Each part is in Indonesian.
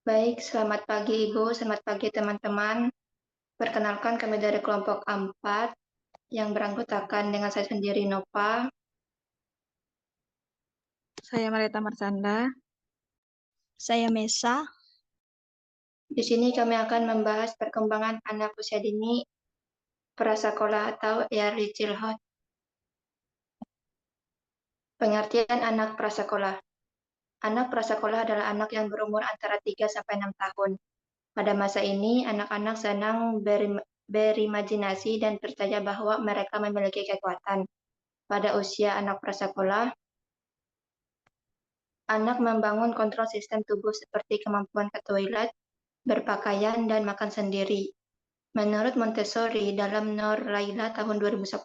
Baik, selamat pagi Ibu, selamat pagi teman-teman. Perkenalkan kami dari kelompok 4 yang beranggotakan dengan saya sendiri Nova. Saya Marita Marsanda. Saya Mesa. Di sini kami akan membahas perkembangan anak usia dini prasekolah atau early childhood. Pengertian anak prasekolah. Anak prasekolah adalah anak yang berumur antara 3 sampai 6 tahun. Pada masa ini, anak-anak senang berimajinasi dan percaya bahwa mereka memiliki kekuatan. Pada usia anak prasekolah, anak membangun kontrol sistem tubuh seperti kemampuan ke toilet, berpakaian, dan makan sendiri. Menurut Montessori dalam Nor Laila tahun 2010,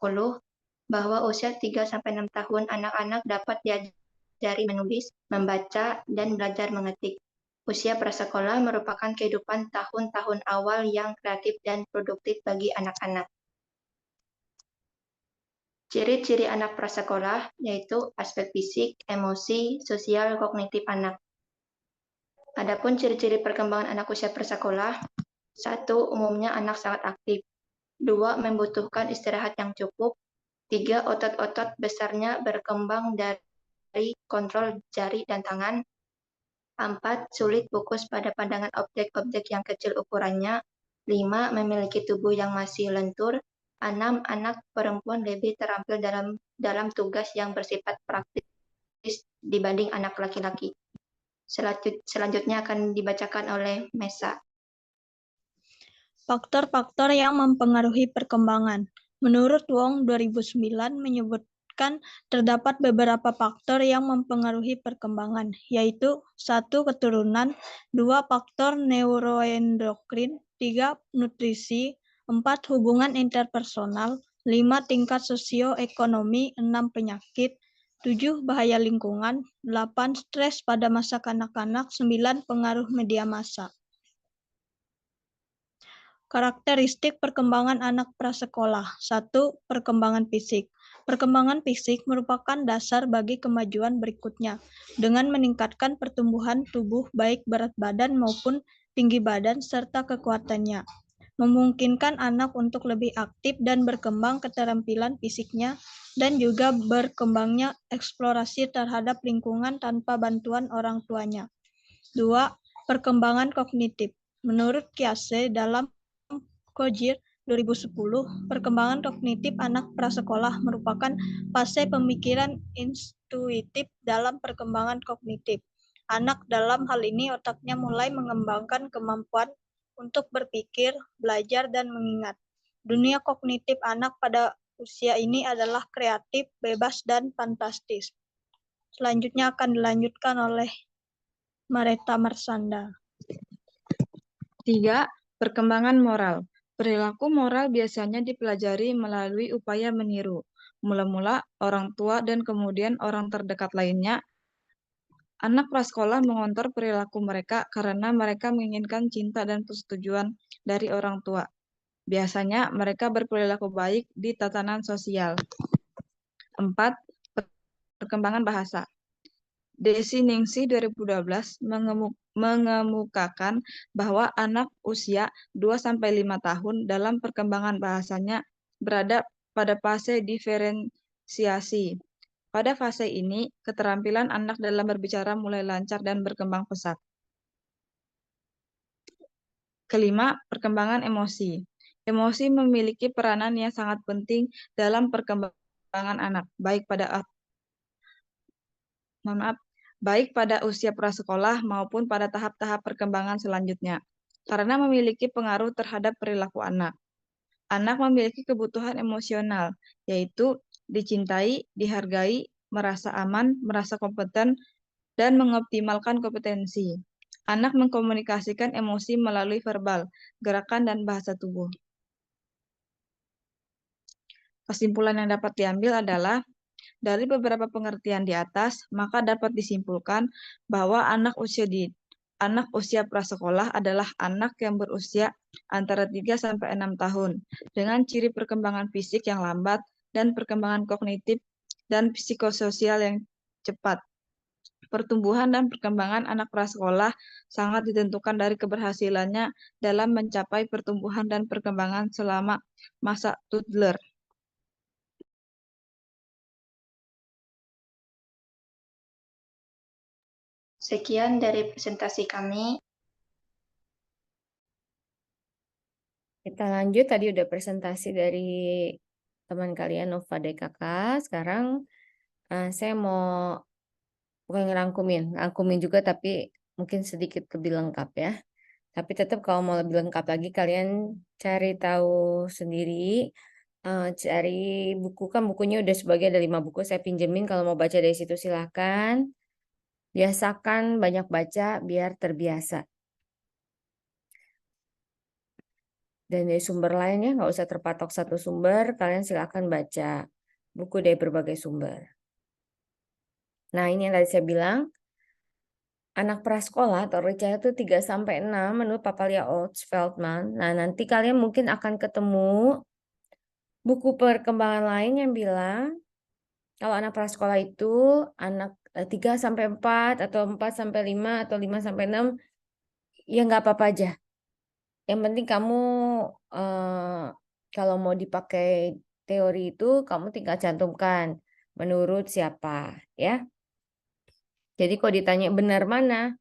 bahwa usia 3-6 tahun anak-anak dapat diajari menulis, membaca, dan belajar mengetik. Usia prasekolah merupakan kehidupan tahun-tahun awal yang kreatif dan produktif bagi anak-anak. Ciri-ciri anak prasekolah yaitu aspek fisik, emosi, sosial, kognitif anak. Adapun ciri-ciri perkembangan anak usia prasekolah, 1. Umumnya anak sangat aktif. 2. Membutuhkan istirahat yang cukup. 3. Otot-otot besarnya berkembang dari kontrol jari dan tangan. 4. Sulit fokus pada pandangan objek-objek yang kecil ukurannya. 5. Memiliki tubuh yang masih lentur. 6. Anak perempuan lebih terampil dalam tugas yang bersifat praktis dibanding anak laki-laki. Selanjutnya akan dibacakan oleh Mesa. Faktor-faktor yang mempengaruhi perkembangan. Menurut Wong 2009 menyebutkan terdapat beberapa faktor yang mempengaruhi perkembangan, yaitu 1. Keturunan, 2. Faktor neuroendokrin, 3. Nutrisi, 4. Hubungan interpersonal, 5. Tingkat sosioekonomi, 6. Penyakit, 7. Bahaya lingkungan, 8. Stres pada masa kanak-kanak, 9. Pengaruh media massa. Karakteristik perkembangan anak prasekolah. 1. Perkembangan fisik. Perkembangan fisik merupakan dasar bagi kemajuan berikutnya, dengan meningkatkan pertumbuhan tubuh baik berat badan maupun tinggi badan serta kekuatannya. Memungkinkan anak untuk lebih aktif dan berkembang keterampilan fisiknya dan juga berkembangnya eksplorasi terhadap lingkungan tanpa bantuan orang tuanya. 2. Perkembangan kognitif. Menurut Kiase dalam Kojir 2010, perkembangan kognitif anak prasekolah merupakan fase pemikiran intuitif dalam perkembangan kognitif. Anak dalam hal ini otaknya mulai mengembangkan kemampuan untuk berpikir, belajar, dan mengingat. Dunia kognitif anak pada usia ini adalah kreatif, bebas, dan fantastis. Selanjutnya akan dilanjutkan oleh Marita Marsanda. 3. Perkembangan moral. Perilaku moral biasanya dipelajari melalui upaya meniru, mula-mula orang tua dan kemudian orang terdekat lainnya. Anak prasekolah mengontrol perilaku mereka karena mereka menginginkan cinta dan persetujuan dari orang tua. Biasanya mereka berperilaku baik di tatanan sosial. 4. Perkembangan bahasa. Desi Ningsih 2012 mengemukakan bahwa anak usia 2-5 tahun dalam perkembangan bahasanya berada pada fase diferensiasi. Pada fase ini, keterampilan anak dalam berbicara mulai lancar dan berkembang pesat. Kelima, perkembangan emosi. Emosi memiliki peranan yang sangat penting dalam perkembangan anak, baik pada usia prasekolah maupun pada tahap-tahap perkembangan selanjutnya, karena memiliki pengaruh terhadap perilaku anak. Anak memiliki kebutuhan emosional, yaitu dicintai, dihargai, merasa aman, merasa kompeten, dan mengoptimalkan kompetensi. Anak mengkomunikasikan emosi melalui verbal, gerakan, dan bahasa tubuh. Kesimpulan yang dapat diambil adalah, dari beberapa pengertian di atas, maka dapat disimpulkan bahwa anak usia prasekolah adalah anak yang berusia antara 3-6 tahun, dengan ciri perkembangan fisik yang lambat dan perkembangan kognitif dan psikososial yang cepat. Pertumbuhan dan perkembangan anak prasekolah sangat ditentukan dari keberhasilannya dalam mencapai pertumbuhan dan perkembangan selama masa toddler. Sekian dari presentasi kami. Kita lanjut, tadi udah presentasi dari teman kalian Nova DKK. Sekarang saya mau bukan ngerangkumin juga, tapi mungkin sedikit lebih lengkap ya. Tapi tetap kalau mau lebih lengkap lagi kalian cari tahu sendiri, cari buku, kan bukunya udah sebagian dari 5 buku saya pinjemin, kalau mau baca dari situ silahkan. Biasakan banyak baca biar terbiasa. Dan dari sumber lainnya nggak usah terpatok satu sumber, kalian silakan baca buku dari berbagai sumber. Nah, ini yang tadi saya bilang, anak prasekolah atau early itu 3-6 menurut Papalia Olds-Feldman. Nah, nanti kalian mungkin akan ketemu buku perkembangan lain yang bilang kalau anak prasekolah itu anak 3-4 atau 4-5 atau 5-6 ya nggak apa-apa aja. Yang penting kamu kalau mau dipakai teori itu kamu tinggal cantumkan menurut siapa ya. Jadi kalau ditanya benar mana,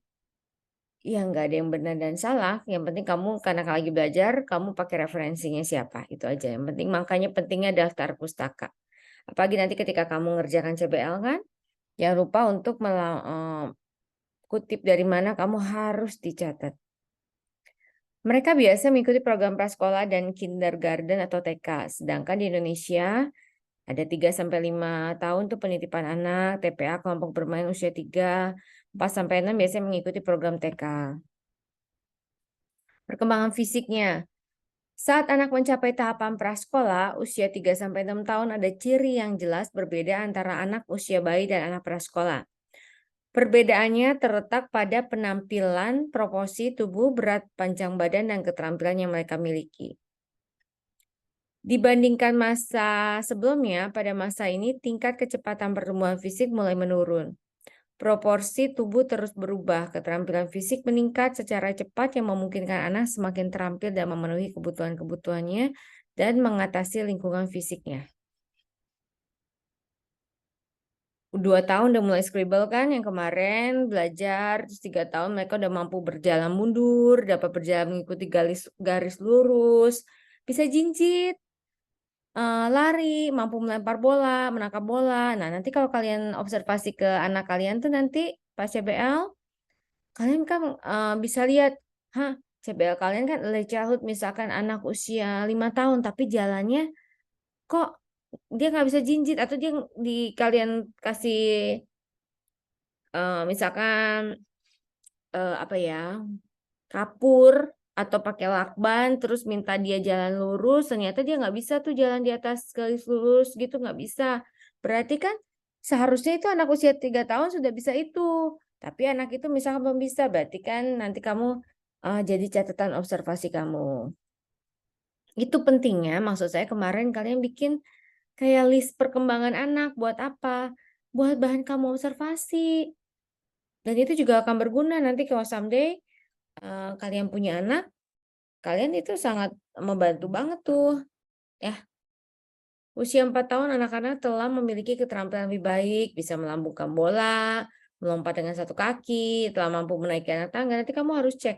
ya nggak ada yang benar dan salah. Yang penting kamu karena lagi belajar, kamu pakai referensinya siapa. Itu aja. Yang penting makanya pentingnya daftar pustaka. Apalagi nanti ketika kamu ngerjakan CBL kan, jangan lupa untuk kutip dari mana kamu harus dicatat. Mereka biasa mengikuti program prasekolah dan kindergarten atau TK. Sedangkan di Indonesia ada 3-5 tahun tuh penitipan anak, TPA kelompok bermain usia 3, 4-6 biasanya mengikuti program TK. Perkembangan fisiknya. Saat anak mencapai tahapan prasekolah, usia 3-6 tahun ada ciri yang jelas berbeda antara anak usia bayi dan anak prasekolah. Perbedaannya terletak pada penampilan, proporsi tubuh, berat, panjang badan, dan keterampilan yang mereka miliki. Dibandingkan masa sebelumnya, pada masa ini tingkat kecepatan pertumbuhan fisik mulai menurun. Proporsi tubuh terus berubah, keterampilan fisik meningkat secara cepat yang memungkinkan anak semakin terampil dan memenuhi kebutuhan-kebutuhannya dan mengatasi lingkungan fisiknya. 2 tahun udah mulai scribble kan yang kemarin belajar, terus 3 tahun mereka udah mampu berjalan mundur, dapat berjalan mengikuti garis lurus, bisa jinjit, lari, mampu melempar bola, menangkap bola. Nah, nanti kalau kalian observasi ke anak kalian tuh nanti pas CBL, kalian kan bisa lihat, CBL kalian kan early childhood, misalkan anak usia 5 tahun, tapi jalannya kok dia nggak bisa jinjit, atau dia di kalian kasih misalkan apa ya, kapur atau pakai lakban terus minta dia jalan lurus, ternyata dia nggak bisa tuh jalan di atas garis lurus gitu, nggak bisa. Berarti kan seharusnya itu anak usia 3 tahun sudah bisa itu, tapi anak itu misalkan belum bisa, berarti kan nanti kamu jadi catatan observasi kamu. Itu pentingnya, maksud saya kemarin kalian bikin kayak list perkembangan anak. Buat apa? Buat bahan kamu observasi. Dan itu juga akan berguna nanti kalau someday kalian punya anak, kalian itu sangat membantu banget tuh. Ya. Usia 4 tahun anak-anak telah memiliki keterampilan lebih baik, bisa melambungkan bola, melompat dengan satu kaki, telah mampu menaiki anak tangga. Nanti kamu harus cek.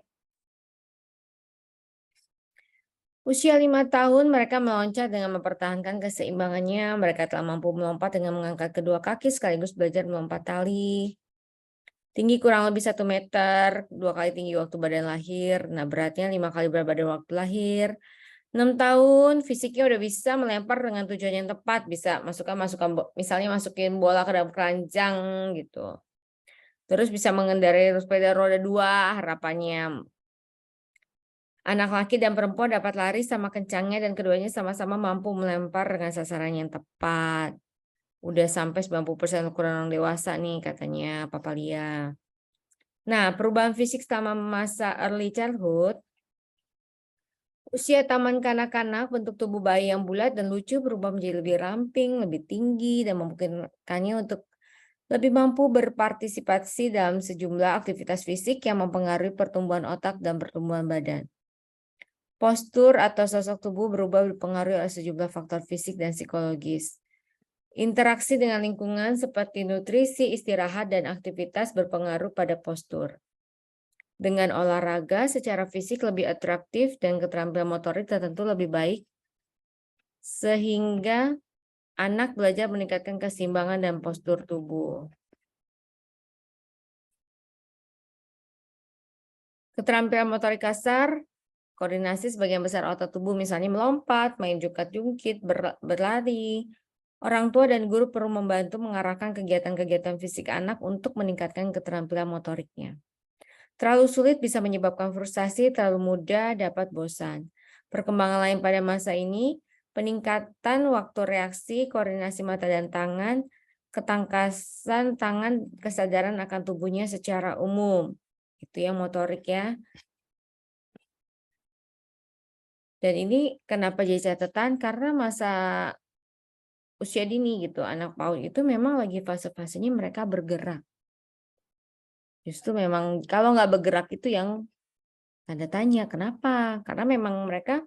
Usia 5 tahun mereka meloncat dengan mempertahankan keseimbangannya. Mereka telah mampu melompat dengan mengangkat kedua kaki sekaligus belajar melompat tali. Tinggi kurang lebih 1 meter, 2 kali tinggi waktu badan lahir. Nah, beratnya 5 kali berat badan waktu lahir. 6 tahun, fisiknya udah bisa melempar dengan tujuan yang tepat. Bisa misalnya masukin bola ke dalam keranjang gitu. Terus bisa mengendarai sepeda roda 2 harapannya. Anak laki dan perempuan dapat lari sama kencangnya dan keduanya sama-sama mampu melempar dengan sasaran yang tepat. Udah sampai 90% ukuran orang dewasa nih katanya Papalia. Nah, perubahan fisik selama masa early childhood, usia taman kanak-kanak, bentuk tubuh bayi yang bulat dan lucu berubah menjadi lebih ramping, lebih tinggi, dan memungkinkannya untuk lebih mampu berpartisipasi dalam sejumlah aktivitas fisik yang mempengaruhi pertumbuhan otak dan pertumbuhan badan. Postur atau sosok tubuh berubah dipengaruhi oleh sejumlah faktor fisik dan psikologis. Interaksi dengan lingkungan seperti nutrisi, istirahat, dan aktivitas berpengaruh pada postur. Dengan olahraga secara fisik lebih atraktif dan keterampilan motorik tertentu lebih baik, sehingga anak belajar meningkatkan keseimbangan dan postur tubuh. Keterampilan motorik kasar, koordinasi sebagian besar otot tubuh, misalnya melompat, main jungkat-jungkit, berlari. Orang tua dan guru perlu membantu mengarahkan kegiatan-kegiatan fisik anak untuk meningkatkan keterampilan motoriknya. Terlalu sulit bisa menyebabkan frustasi, terlalu mudah dapat bosan. Perkembangan lain pada masa ini, peningkatan waktu reaksi, koordinasi mata dan tangan, ketangkasan tangan, kesadaran akan tubuhnya secara umum. Itu yang motorik ya. Dan ini kenapa jadi catatan? Karena masa usia dini gitu, anak PAUD itu memang lagi fase-fasenya mereka bergerak. Justru memang kalau nggak bergerak itu yang tanda tanya. Kenapa? Karena memang mereka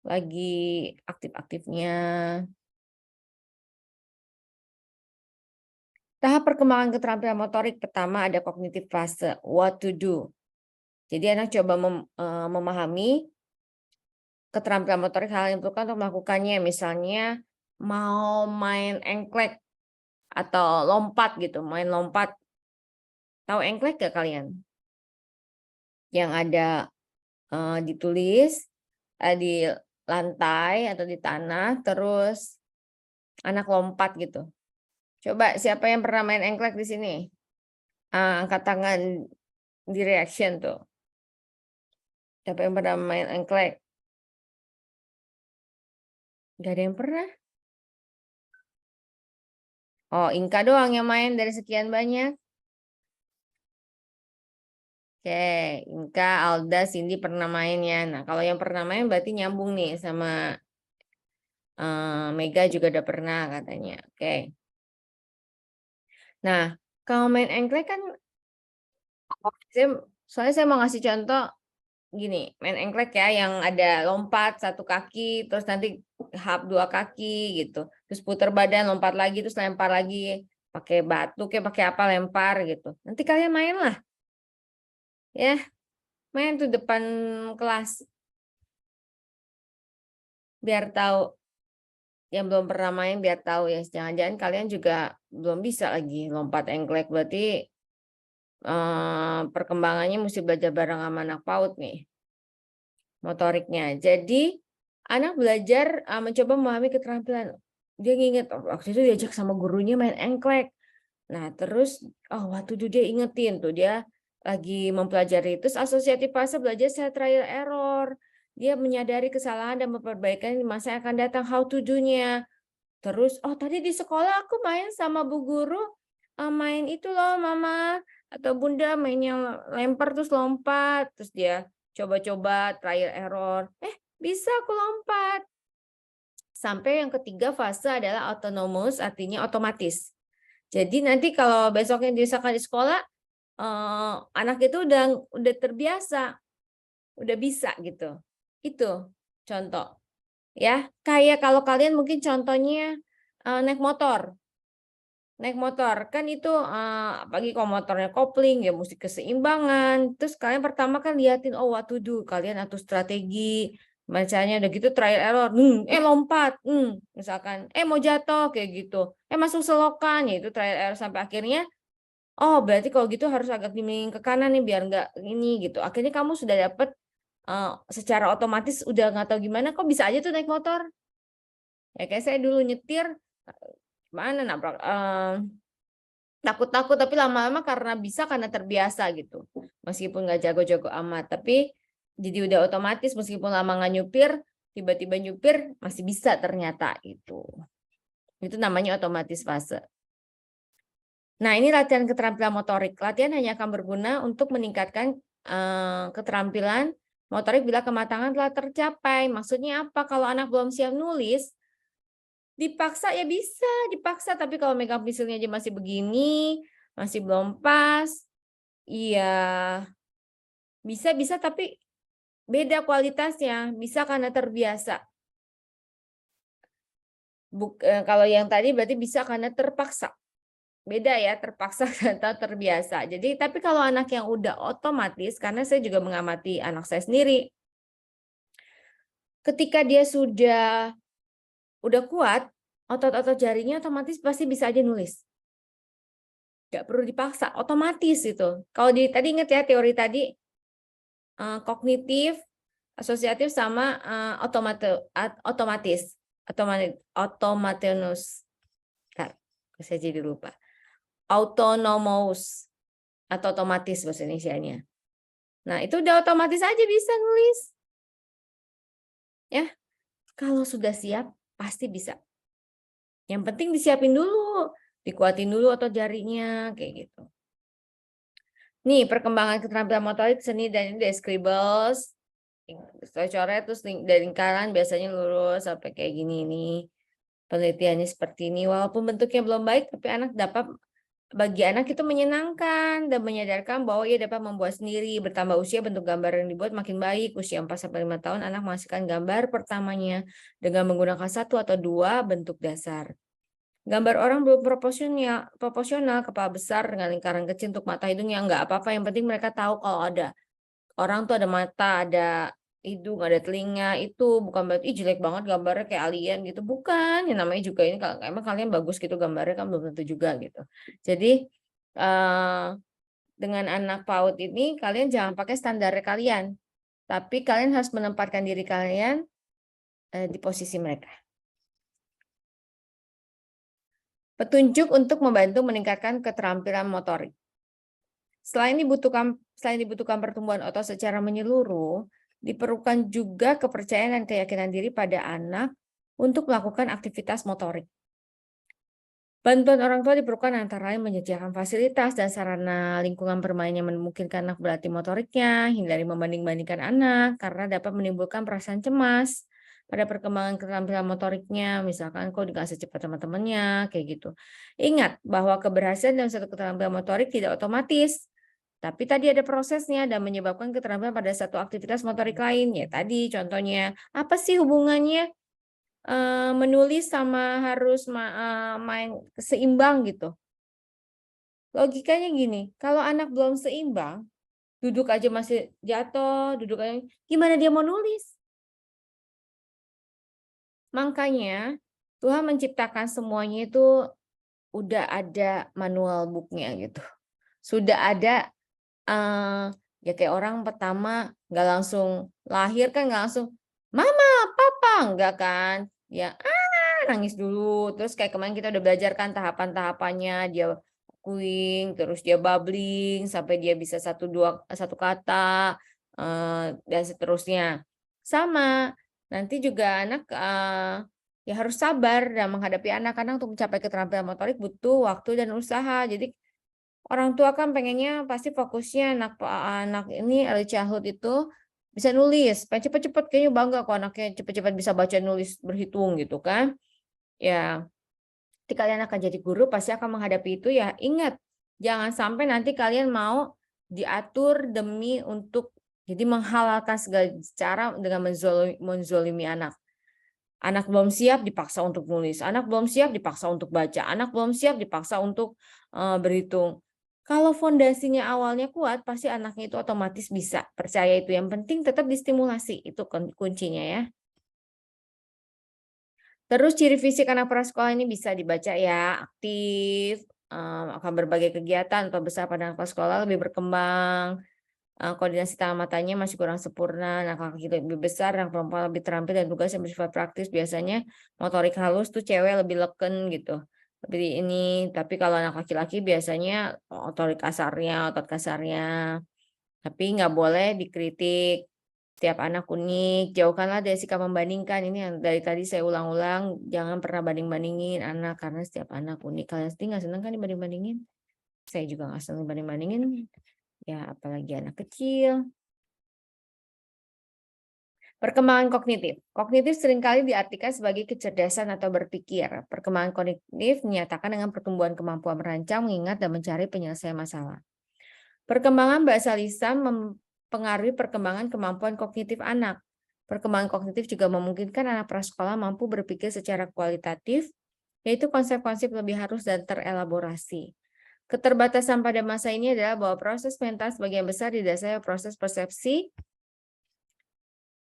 lagi aktif-aktifnya. Tahap perkembangan keterampilan motorik pertama ada kognitif fase, what to do. Jadi anak coba memahami keterampilan motorik, hal yang diperlukan untuk melakukannya. Misalnya mau main engklek atau lompat gitu, main lompat. Tahu engklek gak kalian? Yang ada ditulis di lantai atau di tanah, terus anak lompat gitu. Coba siapa yang pernah main engklek di sini? Angkat tangan di reaction tuh. Siapa yang pernah main engklek? Gak ada yang pernah. Oh, Inka doang yang main dari sekian banyak. Oke, Inka, Alda, Cindy pernah main ya. Nah, kalau yang pernah main berarti nyambung nih sama Mega juga udah pernah katanya. Oke. Nah, kalau main engklek kan, soalnya saya mau ngasih contoh gini, main engklek ya, yang ada lompat satu kaki, terus nanti hap dua kaki gitu, terus putar badan, lompat lagi, terus lempar lagi, pakai batu kayak pakai apa lempar gitu. Nanti kalian main lah, ya, main tuh depan kelas, biar tahu. Yang belum pernah main biar tahu ya, jangan-jangan kalian juga belum bisa lagi lompat engklek, berarti perkembangannya mesti belajar bareng sama anak PAUD nih, motoriknya. Jadi anak belajar mencoba memahami keterampilan. Dia nginget, waktu itu diajak sama gurunya main engklek. Nah terus, waktu itu dia ingetin tuh, dia lagi mempelajari. Terus asosiatif fase belajar secara trial error. Dia menyadari kesalahan dan memperbaikan di masa yang akan datang, how to do-nya. Terus, tadi di sekolah aku main sama bu guru, main itu loh mama atau bunda, mainnya lempar terus lompat. Terus dia coba-coba trial error, bisa aku lompat. Sampai yang ketiga fase adalah autonomous, artinya otomatis. Jadi nanti kalau besoknya diusahakan di sekolah, anak itu udah terbiasa, udah bisa gitu. Itu contoh. Ya, kayak kalau kalian mungkin contohnya naik motor. Naik motor kan itu apalagi kalau motornya kopling ya mesti keseimbangan. Terus kalian pertama kan liatin what to do, kalian atur strategi, bacanya udah gitu trial error, lompat, misalkan mau jatuh kayak gitu, masuk selokan ya itu trial error sampai akhirnya berarti kalau gitu harus agak dimiringin ke kanan nih biar nggak ini gitu. Akhirnya kamu sudah dapet secara otomatis udah nggak tahu gimana kok bisa aja tuh naik motor. Ya kayak saya dulu nyetir mana nabrak takut-takut tapi lama-lama karena terbiasa gitu. Meskipun nggak jago-jago amat tapi jadi udah otomatis meskipun lama nggak nyupir tiba-tiba nyupir masih bisa ternyata itu. Itu namanya otomatis fase. Nah, ini latihan keterampilan motorik. Latihan hanya akan berguna untuk meningkatkan keterampilan motorik bila kematangan telah tercapai. Maksudnya apa? Kalau anak belum siap nulis, Dipaksa ya bisa, dipaksa. Tapi kalau megang pensilnya aja masih begini, masih belum pas, iya bisa tapi beda kualitasnya. Bisa karena terbiasa. Kalau yang tadi berarti bisa karena terpaksa. Beda ya, terpaksa atau terbiasa. Jadi, tapi kalau anak yang udah otomatis, karena saya juga mengamati anak saya sendiri, ketika dia udah kuat, otot-otot jarinya otomatis pasti bisa aja nulis. Nggak perlu dipaksa, otomatis itu. Kalau tadi ingat ya teori tadi, kognitif, asosiatif sama otomatis. Automatonus. Bentar, saya jadi lupa. Autonomous atau otomatis bahasa Indonesianya. Nah, itu udah otomatis aja bisa nulis. Ya, kalau sudah siap pasti bisa. Yang penting disiapin dulu, dikuatin dulu otot jarinya kayak gitu. Nih, perkembangan keterampilan motorik seni dan ini dari Scribbles. Saya coret terus dari lingkaran biasanya lurus sampai kayak gini nih. Penelitiannya seperti ini. Walaupun bentuknya belum baik, tapi bagi anak itu menyenangkan dan menyadarkan bahwa ia dapat membuat sendiri. Bertambah usia, bentuk gambar yang dibuat makin baik. Usia 4-5 tahun, anak menghasilkan gambar pertamanya dengan menggunakan 1 atau 2 bentuk dasar. Gambar orang belum proporsional, kepala besar dengan lingkaran kecil untuk mata hidungnya. Enggak apa-apa, yang penting mereka tahu kalau ada orang tuh ada mata, ada hidung, ada telinga. Itu bukan berarti jelek banget gambarnya kayak alien gitu. Bukan, yang namanya juga ini kalau emang kalian bagus gitu gambarnya kan belum tentu juga gitu. Jadi dengan anak PAUD ini kalian jangan pakai standar kalian. Tapi kalian harus menempatkan diri kalian di posisi mereka. Petunjuk untuk membantu meningkatkan keterampilan motorik. Selain dibutuhkan pertumbuhan otot secara menyeluruh, diperlukan juga kepercayaan dan keyakinan diri pada anak untuk melakukan aktivitas motorik. Bantuan orang tua diperlukan antara lain menyediakan fasilitas dan sarana lingkungan bermain yang memungkinkan anak berlatih motoriknya, hindari membanding-bandingkan anak karena dapat menimbulkan perasaan cemas pada perkembangan keterampilan motoriknya, misalkan kok nggak secepat teman-temannya, kayak gitu. Ingat bahwa keberhasilan dalam satu keterampilan motorik tidak otomatis, tapi tadi ada prosesnya dan menyebabkan keterampilan pada satu aktivitas motorik lain. Ya tadi contohnya, apa sih hubungannya menulis sama harus main seimbang gitu? Logikanya gini, kalau anak belum seimbang, duduk aja masih jatuh, duduk aja, gimana dia mau nulis? Makanya Tuhan menciptakan semuanya itu udah ada manual booknya gitu. Sudah ada ya kayak orang pertama nggak langsung lahir kan nggak langsung mama papa enggak kan ya nangis dulu terus kayak kemarin kita udah belajar kan tahapan-tahapannya dia cooing terus dia babbling sampai dia bisa satu kata dan seterusnya sama nanti juga anak ya harus sabar dan menghadapi anak-anak untuk mencapai keterampilan motorik butuh waktu dan usaha jadi orang tua kan pengennya pasti fokusnya anak ini early childhood itu bisa nulis, pengen cepet-cepet kayaknya bangga kok anaknya cepet-cepet bisa baca nulis berhitung gitu kan. Ya, ketika kalian akan jadi guru pasti akan menghadapi itu ya ingat jangan sampai nanti kalian mau diatur demi untuk jadi menghalalkan segala cara dengan menzolimi anak. Anak belum siap dipaksa untuk nulis, anak belum siap dipaksa untuk baca, anak belum siap dipaksa untuk berhitung. Kalau fondasinya awalnya kuat, pasti anaknya itu otomatis bisa. Percaya itu. Yang penting tetap distimulasi. Itu kuncinya ya. Terus ciri fisik anak prasekolah ini bisa dibaca ya. Aktif, akan berbagai kegiatan atau besar pada anak prasekolah lebih berkembang. Koordinasi tangan matanya masih kurang sempurna. Anak laki lebih besar, anak perempuan lebih terampil dan tugas yang bersifat praktis. Biasanya motorik halus tuh cewek lebih leken gitu. Seperti ini, tapi kalau anak laki-laki biasanya otot kasarnya. Tapi nggak boleh dikritik. Setiap anak unik, jauhkanlah dari sikap membandingkan. Ini yang dari tadi saya ulang-ulang, jangan pernah banding-bandingin anak karena setiap anak unik. Kalian sendiri nggak senang kan dibanding-bandingin? Saya juga nggak senang dibanding-bandingin. Ya apalagi anak kecil. Perkembangan kognitif. Kognitif seringkali diartikan sebagai kecerdasan atau berpikir. Perkembangan kognitif menyatakan dengan pertumbuhan kemampuan merancang, mengingat, dan mencari penyelesaian masalah. Perkembangan bahasa lisan mempengaruhi perkembangan kemampuan kognitif anak. Perkembangan kognitif juga memungkinkan anak prasekolah mampu berpikir secara kualitatif, yaitu konsep-konsep lebih halus dan terelaborasi. Keterbatasan pada masa ini adalah bahwa proses mental sebagian besar didasari proses persepsi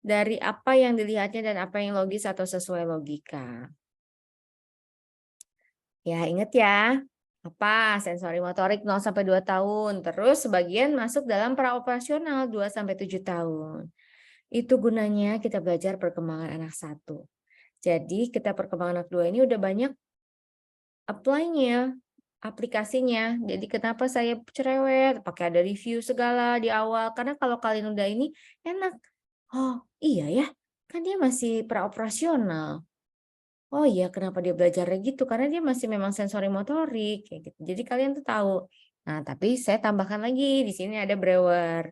dari apa yang dilihatnya dan apa yang logis atau sesuai logika. Ya, ingat ya, apa sensori motorik 0-2 tahun. Terus sebagian masuk dalam praoperasional 2-7 tahun. Itu gunanya kita belajar perkembangan anak 1. Jadi kita perkembangan anak 2 ini udah banyak apply-nya, aplikasinya. Jadi kenapa saya cerewet, pakai ada review segala di awal. Karena kalau kalian udah ini enak. Oh iya ya, kan dia masih praoperasional. Oh iya, kenapa dia belajarnya gitu? Karena dia masih memang sensori motorik kayak gitu. Jadi kalian tuh tahu. Nah, tapi saya tambahkan lagi di sini ada Brewer.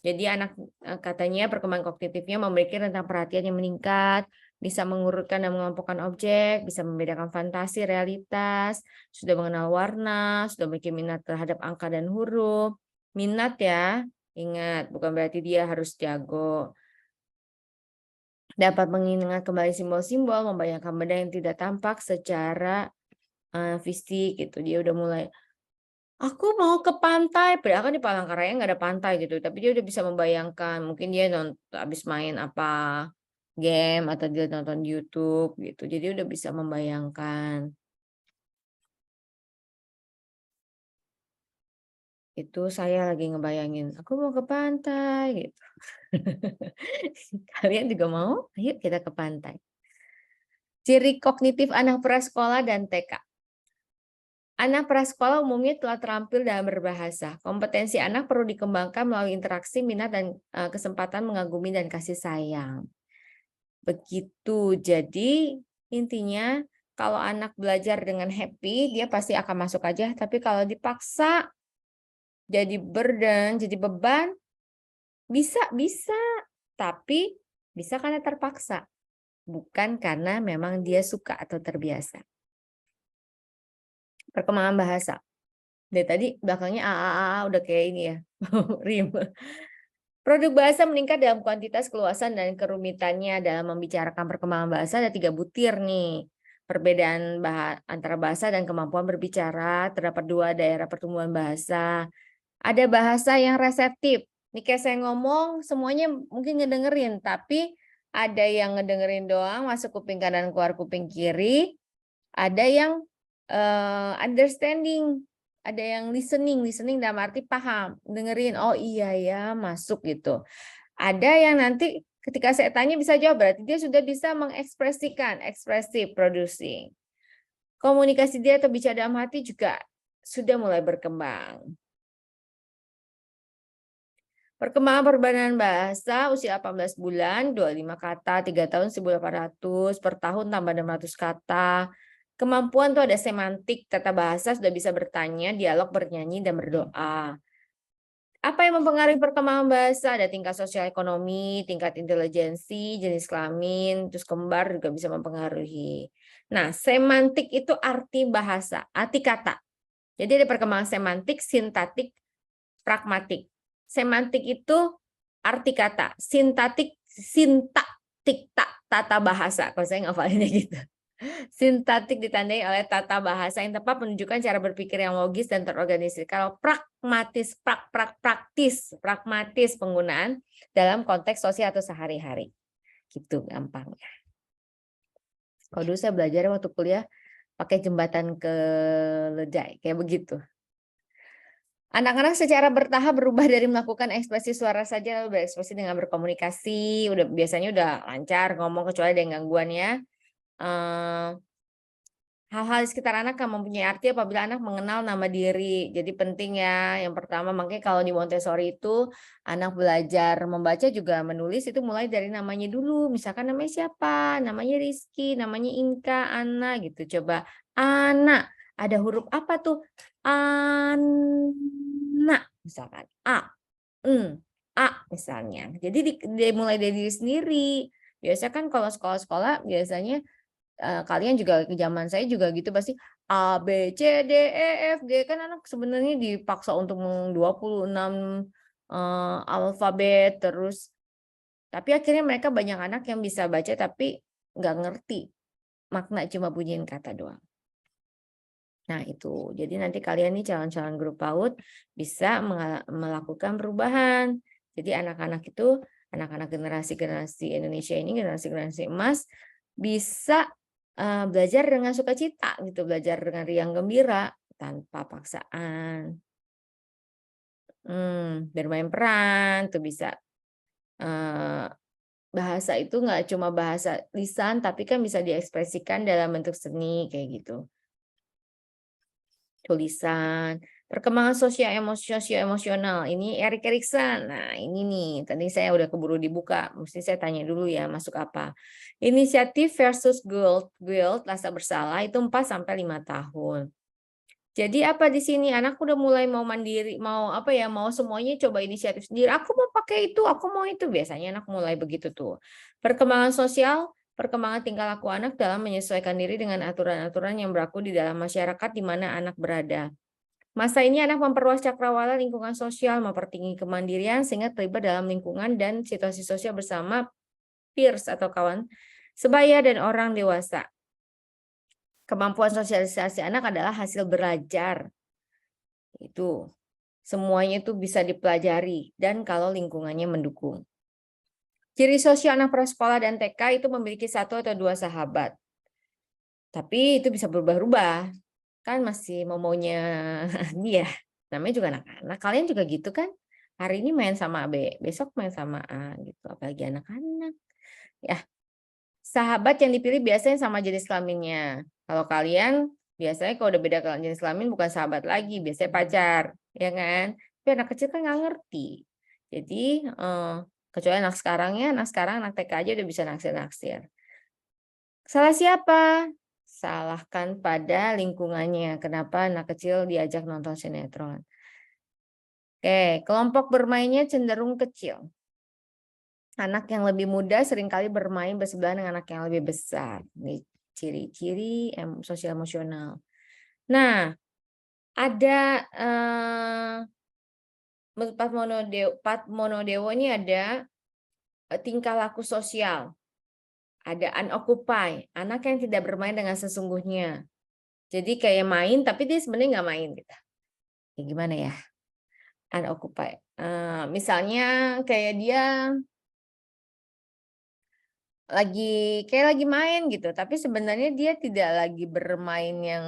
Jadi anak katanya perkembangan kognitifnya memiliki rentang perhatian yang meningkat, bisa mengurutkan dan mengelompokkan objek, bisa membedakan fantasi, realitas, sudah mengenal warna, sudah memiliki minat terhadap angka dan huruf. Minat ya, ingat bukan berarti dia harus jago. Dapat mengingat kembali simbol-simbol, membayangkan benda yang tidak tampak secara fisik gitu. Dia udah mulai, aku mau ke pantai, padahal kan di Palangkaraya nggak ada pantai gitu. Tapi dia udah bisa membayangkan, mungkin dia habis main apa game atau dia nonton YouTube gitu. Jadi udah bisa membayangkan. Itu saya lagi ngebayangin, aku mau ke pantai gitu. Kalian juga mau? Ayo kita ke pantai. Ciri kognitif anak prasekolah dan TK. Anak prasekolah umumnya telah terampil dalam berbahasa. Kompetensi anak perlu dikembangkan melalui interaksi, minat, dan kesempatan mengagumi dan kasih sayang. Begitu. Jadi intinya kalau anak belajar dengan happy, dia pasti akan masuk aja. Tapi kalau dipaksa, jadi burden, jadi beban, bisa. Tapi bisa karena terpaksa. Bukan karena memang dia suka atau terbiasa. Perkembangan bahasa. Dari tadi belakangnya udah kayak ini ya. Rime. Produk bahasa meningkat dalam kuantitas, keluasan, dan kerumitannya. Dalam membicarakan perkembangan bahasa ada 3 butir nih. Perbedaan antara bahasa dan kemampuan berbicara. Terdapat 2 daerah pertumbuhan bahasa. Ada bahasa yang reseptif. Nih kayak saya ngomong semuanya mungkin ngedengerin. Tapi ada yang ngedengerin doang, masuk kuping kanan, keluar kuping kiri. Ada yang understanding. Ada yang listening dalam arti paham, dengerin, oh iya ya, masuk gitu. Ada yang nanti ketika saya tanya bisa jawab, berarti dia sudah bisa mengekspresikan, ekspresif, producing. Komunikasi dia atau bicara dalam hati juga sudah mulai berkembang. Perkembangan perbandingan bahasa usia 18 bulan, 25 kata, 3 tahun 1.800, per tahun tambah 600 kata. Kemampuan tuh ada semantik, tata bahasa, sudah bisa bertanya, dialog, bernyanyi, dan berdoa. Apa yang mempengaruhi perkembangan bahasa? Ada tingkat sosial ekonomi, tingkat intelijensi, jenis kelamin, terus kembar juga bisa mempengaruhi. Nah, semantik itu arti bahasa, arti kata. Jadi ada perkembangan semantik, sintaktik, pragmatik. Semantik itu arti kata, sintaktik, tata bahasa. Kalau saya ngafalinnya gitu. Sintaktik ditandai oleh tata bahasa yang tepat menunjukkan cara berpikir yang logis dan terorganisir. Kalau pragmatis, pragmatis penggunaan dalam konteks sosial atau sehari-hari. Gitu gampangnya. Kalau dulu saya belajar waktu kuliah pakai jembatan keledai, kayak begitu. Anak-anak secara bertahap berubah dari melakukan ekspresi suara saja lalu berekspresi dengan berkomunikasi. Biasanya udah lancar ngomong kecuali ada yang gangguannya. Hal-hal di sekitar anak kan mempunyai arti apabila anak mengenal nama diri. Jadi penting ya. Yang pertama, makanya kalau di Montessori itu anak belajar membaca juga menulis itu mulai dari namanya dulu. Misalkan namanya siapa? Namanya Rizky, namanya Inka, Ana gitu. Coba Ana. Ada huruf apa tuh? Ana. Misalkan A, N, A misalnya. Jadi dimulai dari diri sendiri. Biasanya kan kalau sekolah-sekolah biasanya kalian juga zaman saya juga gitu pasti A, B, C, D, E, F, G kan anak sebenarnya dipaksa untuk 26 alfabet terus. Tapi akhirnya mereka banyak anak yang bisa baca tapi nggak ngerti makna cuma bunyiin kata doang. Nah itu, jadi nanti kalian nih calon-calon guru PAUD bisa melakukan perubahan. Jadi anak-anak itu, anak-anak generasi-generasi Indonesia ini, generasi-generasi emas, bisa belajar dengan sukacita gitu, belajar dengan riang gembira tanpa paksaan. Bermain peran tuh bisa. Bahasa itu nggak cuma bahasa lisan, tapi kan bisa diekspresikan dalam bentuk seni kayak gitu. Tulisan, perkembangan sosioemosional. Ini Erik Erikson. Nah, ini nih, tadi saya udah keburu dibuka. Mesti saya tanya dulu ya, masuk apa. Inisiatif versus guilt, rasa bersalah itu 4 sampai 5 tahun. Jadi apa di sini? Anak udah mulai mau mandiri, mau apa ya, mau semuanya coba inisiatif sendiri. Aku mau pakai itu, aku mau itu. Biasanya anak mulai begitu tuh. Perkembangan sosial, perkembangan tingkah laku anak dalam menyesuaikan diri dengan aturan-aturan yang berlaku di dalam masyarakat di mana anak berada. Masa ini anak memperluas cakrawala lingkungan sosial, mempertinggi kemandirian sehingga terlibat dalam lingkungan dan situasi sosial bersama peers atau kawan sebaya dan orang dewasa. Kemampuan sosialisasi anak adalah hasil belajar. Itu semuanya itu bisa dipelajari dan kalau lingkungannya mendukung. Ciri sosial anak prasekolah dan TK itu memiliki 1 atau 2 sahabat. Tapi itu bisa berubah-ubah. Kan masih maunya dia. Namanya juga anak-anak. Kalian juga gitu kan? Hari ini main sama B, besok main sama A gitu. Apalagi anak-anak. Ya. Sahabat yang dipilih biasanya sama jenis kelaminnya. Kalau kalian biasanya kalau udah beda jenis kelamin bukan sahabat lagi, biasanya pacar, ya kan? Tapi anak kecil kan nggak ngerti. Jadi kecuali anak sekarang anak TK aja udah bisa naksir-naksir. Salah siapa? Salahkan pada lingkungannya. Kenapa anak kecil diajak nonton sinetron? Oke, kelompok bermainnya cenderung kecil. Anak yang lebih muda seringkali bermain bersebelahan dengan anak yang lebih besar. Ini ciri-ciri sosial emosional. Nah, ada menurut Pat Monodewo ini ada tingkah laku sosial. Ada unoccupy, anak yang tidak bermain dengan sesungguhnya. Jadi kayak main tapi dia sebenarnya nggak main gitu. Ya gimana ya? Unoccupy. Misalnya kayak dia lagi main gitu, tapi sebenarnya dia tidak lagi bermain yang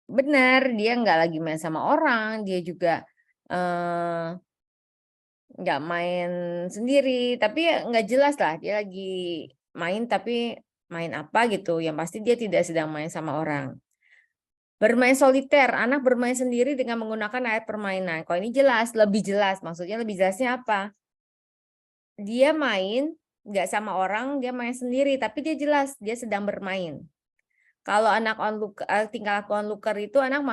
benar, dia nggak lagi main sama orang, dia juga nggak main sendiri, tapi ya nggak jelas lah dia lagi main tapi main apa gitu, yang pasti dia tidak sedang main sama orang. Bermain soliter, anak bermain sendiri dengan menggunakan alat permainan. Kalau ini jelas, lebih jelas, maksudnya lebih jelasnya apa? Dia main nggak sama orang, dia main sendiri, tapi dia jelas dia sedang bermain. Kalau anak tingkah laku onlooker itu anak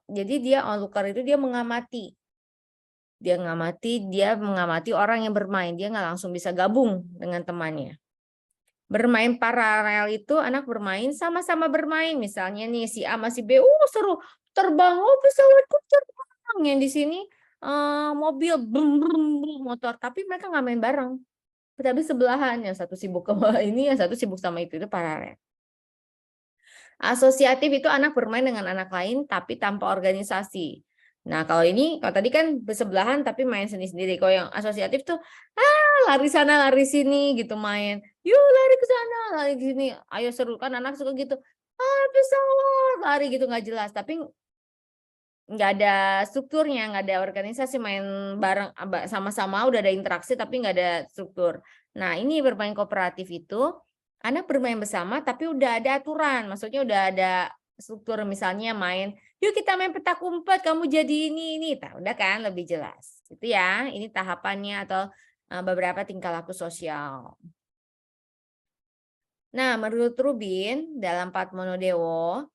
jadi dia onlooker itu dia mengamati. Dia mengamati orang yang bermain, dia nggak langsung bisa gabung dengan temannya. Bermain paralel itu anak bermain sama-sama bermain, misalnya nih si A masih B, seru terbang, pesawatku terbang, yang di sini mobil, motor, tapi mereka nggak main bareng. Tapi sebelahan, yang satu sibuk ke ini, yang satu sibuk sama itu paralel. Asosiatif itu anak bermain dengan anak lain tapi tanpa organisasi. Nah, kalau tadi kan bersebelahan tapi main sendiri-sendiri. Kalau yang asosiatif tuh lari sana lari sini gitu main. Yuk lari ke sana, lari ke sini. Ayo seru kan anak suka gitu. Pesawat lari gitu nggak jelas, tapi nggak ada strukturnya, nggak ada organisasi, main bareng sama-sama udah ada interaksi tapi nggak ada struktur. Nah, ini bermain kooperatif itu anak bermain bersama tapi udah ada aturan, maksudnya udah ada struktur, misalnya main, yuk kita main petak umpet, kamu jadi ini. Nah, udah kan lebih jelas. Itu ya, ini tahapannya atau beberapa tingkah laku sosial. Nah, menurut Rubin dalam Pat Monodewo,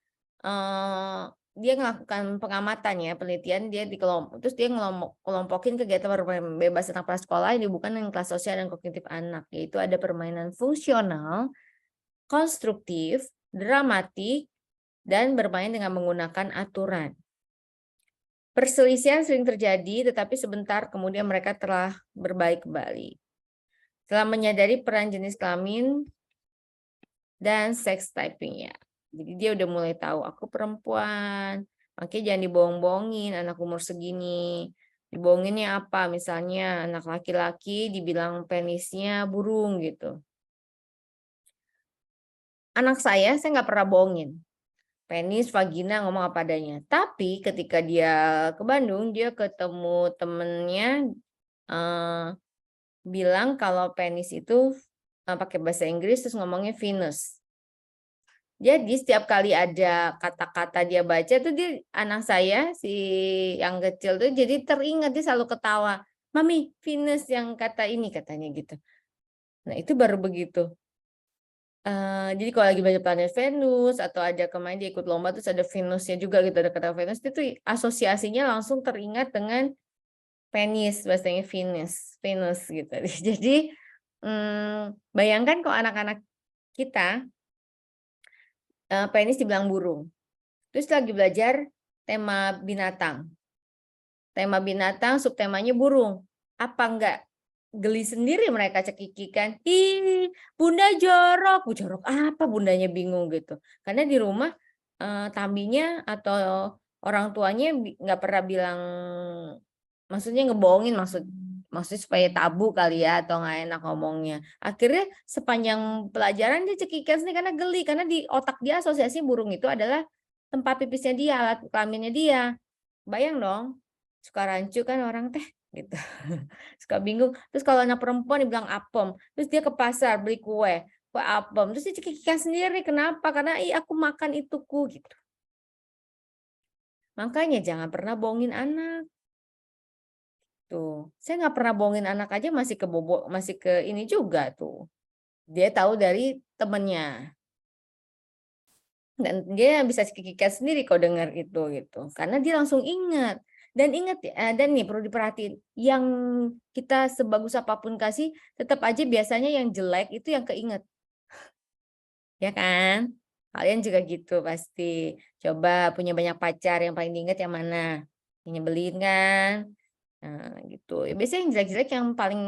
dia melakukan pengamatan ya, penelitian dia di kelompok, terus dia kelompokin kegiatan bermain bebas anak prasekolah yang bukan dengan kelas sosial dan kognitif anak, yaitu ada permainan fungsional, konstruktif, dramatik, dan bermain dengan menggunakan aturan. Perselisihan sering terjadi, tetapi sebentar kemudian mereka telah berbaik kembali. Telah menyadari peran jenis kelamin dan sex typing-nya. Jadi dia udah mulai tahu, aku perempuan, makanya jangan dibohong-bohongin anak umur segini. Dibohonginnya apa? Misalnya anak laki-laki dibilang penisnya burung gitu. Anak saya nggak pernah bohongin. Penis, vagina, ngomong apa adanya. Tapi ketika dia ke Bandung, dia ketemu temennya bilang kalau penis itu pakai bahasa Inggris terus ngomongnya Venus. Jadi setiap kali ada kata-kata dia baca tuh dia, anak saya si yang kecil tuh jadi teringat, dia selalu ketawa. Mami, Venus yang kata ini katanya gitu. Nah itu baru begitu. Jadi kalau lagi baca planet Venus atau ada kemarin dia ikut lomba terus ada Venusnya juga gitu, ada kata Venus, itu asosiasinya langsung teringat dengan penis, bahasanya Venus gitu. Jadi bayangkan kalau anak-anak kita penis dibilang burung. Terus lagi belajar tema binatang. Tema binatang, subtemanya burung. Apa enggak geli sendiri mereka cekikikan? Ih, bunda jorok. Jorok apa bundanya bingung gitu. Karena di rumah tambinya atau orang tuanya nggak pernah bilang, maksudnya ngebohongin, maksudnya supaya tabu kali ya, atau nggak enak ngomongnya. Akhirnya sepanjang pelajaran dia cekikan sendiri karena geli, karena di otak dia asosiasi burung itu adalah tempat pipisnya dia, alat kelaminnya dia. Bayang dong, suka rancu kan orang teh gitu. Suka bingung. Terus kalau anak perempuan dibilang apem, terus dia ke pasar beli kue apem, terus dia cekikan sendiri. Kenapa? Karena aku makan ituku gitu. Makanya jangan pernah bohongin anak. Tuh, saya nggak pernah bohongin anak aja masih ke ini juga tuh. Dia tahu dari temennya. Dan dia bisa cekikikan sendiri kalau dengar itu gitu. Karena dia langsung ingat. Dan ingat ya, dan nih perlu diperhatiin, yang kita sebagus apapun kasih, tetap aja biasanya yang jelek itu yang keinget. Ya kan? Kalian juga gitu pasti. Coba punya banyak pacar, yang paling diingat yang mana? Yang nyebelin kan? Nah, gitu. Biasanya yang jelek-jelek yang paling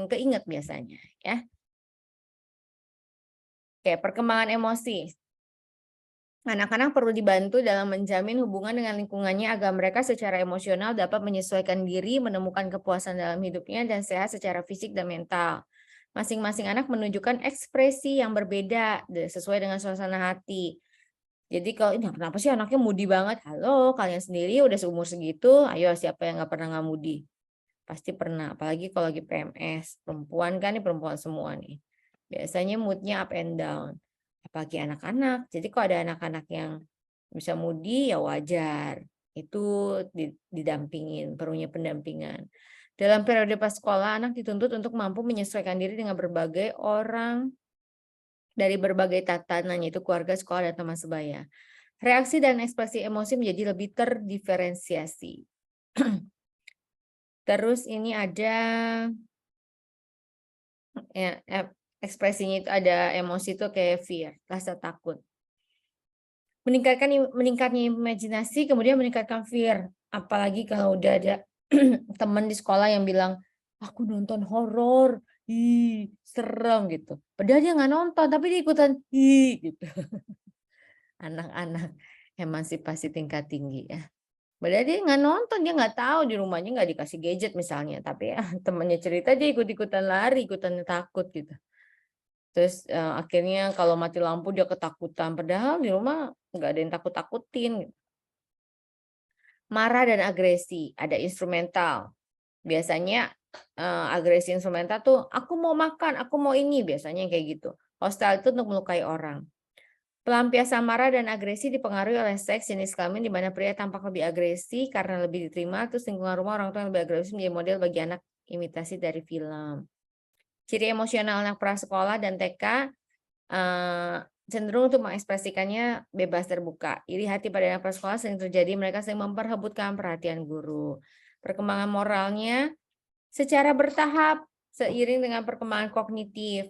keinget biasanya, ya. Oke, perkembangan emosi. Anak-anak perlu dibantu dalam menjamin hubungan dengan lingkungannya agar mereka secara emosional dapat menyesuaikan diri, menemukan kepuasan dalam hidupnya, dan sehat secara fisik dan mental. Masing-masing anak menunjukkan ekspresi yang berbeda sesuai dengan suasana hati. Jadi kalau ini kenapa sih anaknya moody banget? Halo, kalian sendiri udah seumur segitu, ayo siapa yang nggak pernah nggak moody? Pasti pernah, apalagi kalau lagi PMS. Perempuan kan, ini perempuan semua nih. Biasanya moodnya up and down. Apalagi anak-anak. Jadi kalau ada anak-anak yang bisa moody, ya wajar. Itu didampingin, perlunya pendampingan. Dalam periode pas sekolah, anak dituntut untuk mampu menyesuaikan diri dengan berbagai orang dari berbagai tatanan, yaitu keluarga, sekolah, dan teman sebaya. Reaksi dan ekspresi emosi menjadi lebih terdiferensiasi. Terus ini ada ekspresinya itu ada emosi itu kayak fear, rasa takut. Meningkatnya imajinasi, kemudian meningkatkan fear. Apalagi kalau udah ada teman di sekolah yang bilang, aku nonton horor, ih serem gitu. Padahal dia nggak nonton, tapi dia ikutan ih gitu. Anak-anak emansipasi tingkat tinggi ya. Padahal dia nggak nonton, dia nggak tahu, di rumahnya nggak dikasih gadget misalnya, tapi ya temannya cerita dia ikut-ikutan lari, ikutan takut gitu. Terus akhirnya kalau mati lampu dia ketakutan, padahal di rumah nggak ada yang takut-takutin. Marah dan agresi, ada instrumental. Biasanya agresi instrumental tuh, aku mau makan, aku mau ini, biasanya kayak gitu. Hostile itu untuk melukai orang. Pelampiasan marah dan agresi dipengaruhi oleh seks, jenis kelamin di mana pria tampak lebih agresi karena lebih diterima, terus lingkungan rumah orang tua yang lebih agresif menjadi model bagi anak imitasi dari film. Ciri emosional anak prasekolah dan TK, cenderung untuk mengekspresikannya bebas terbuka. Iri hati pada anak prasekolah sering terjadi, mereka sering memperebutkan perhatian guru. Perkembangan moralnya secara bertahap seiring dengan perkembangan kognitif.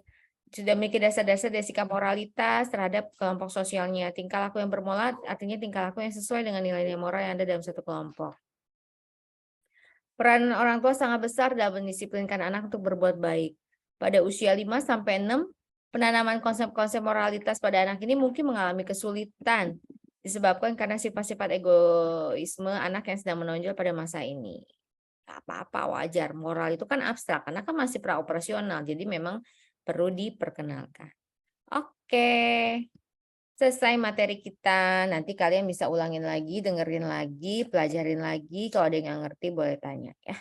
Sudah memiliki dasar-dasar dari sikap moralitas terhadap kelompok sosialnya. Tingkah laku yang bermoral artinya tingkah laku yang sesuai dengan nilai-nilai moral yang ada dalam satu kelompok. Peran orang tua sangat besar dalam mendisiplinkan anak untuk berbuat baik. Pada usia 5-6, penanaman konsep-konsep moralitas pada anak ini mungkin mengalami kesulitan disebabkan karena sifat-sifat egoisme anak yang sedang menonjol pada masa ini. Gak apa-apa, wajar. Moral itu kan abstrak, karena kan masih praoperasional, jadi memang perlu diperkenalkan. Oke, selesai materi kita. Nanti kalian bisa ulangin lagi, dengerin lagi, pelajarin lagi. Kalau ada yang nggak ngerti boleh tanya ya.